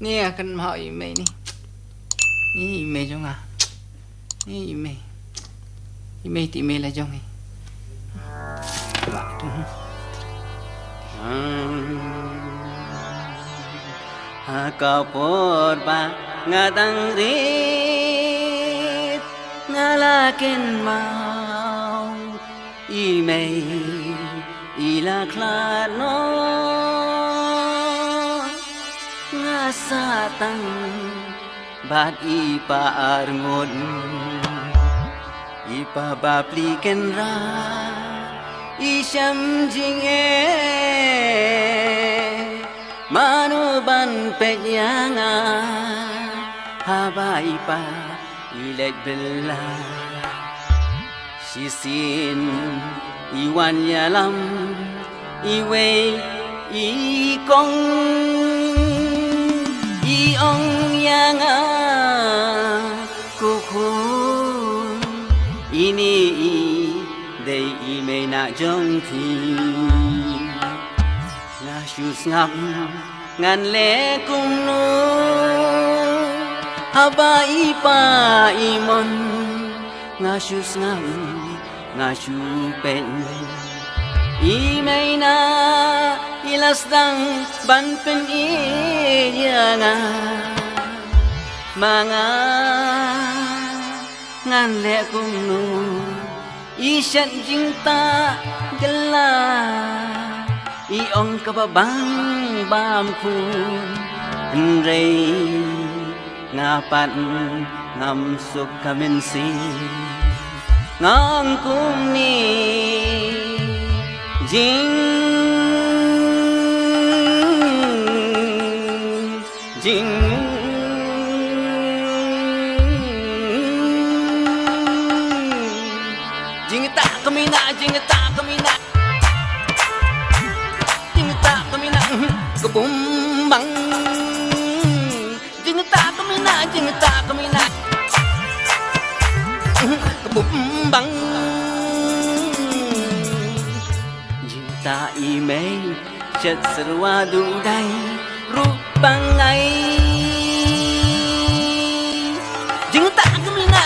Ni akan mau email ni. Ni email jong ah. Ni email. Email ti email lah jong ni. Kapor ba ngadang rit ngalakin mau email ila klano ngasatang bat ipa arngon ipa bapliken ra isyam jinge manuban penyanga haba ipa ilek bela sisin iwan yalam iwe ikong iong yanga kukun ini day ime na jong thi ngasyus ngap ngan le kung nu haba ipa imon ngasyus ngap ngasyu pen imay na ilasdang ban pen iya nga mga ngan le kung nu isyat jinta gala iong kababang bamkun Enrei ngapan ngamsuk kaminsi ngangkum ni jing jing jing tak kemina jing tak kemina kebumbang jing tak kemina kebumbang jing tak imei chat serwa dudai rupangai jing tak kemina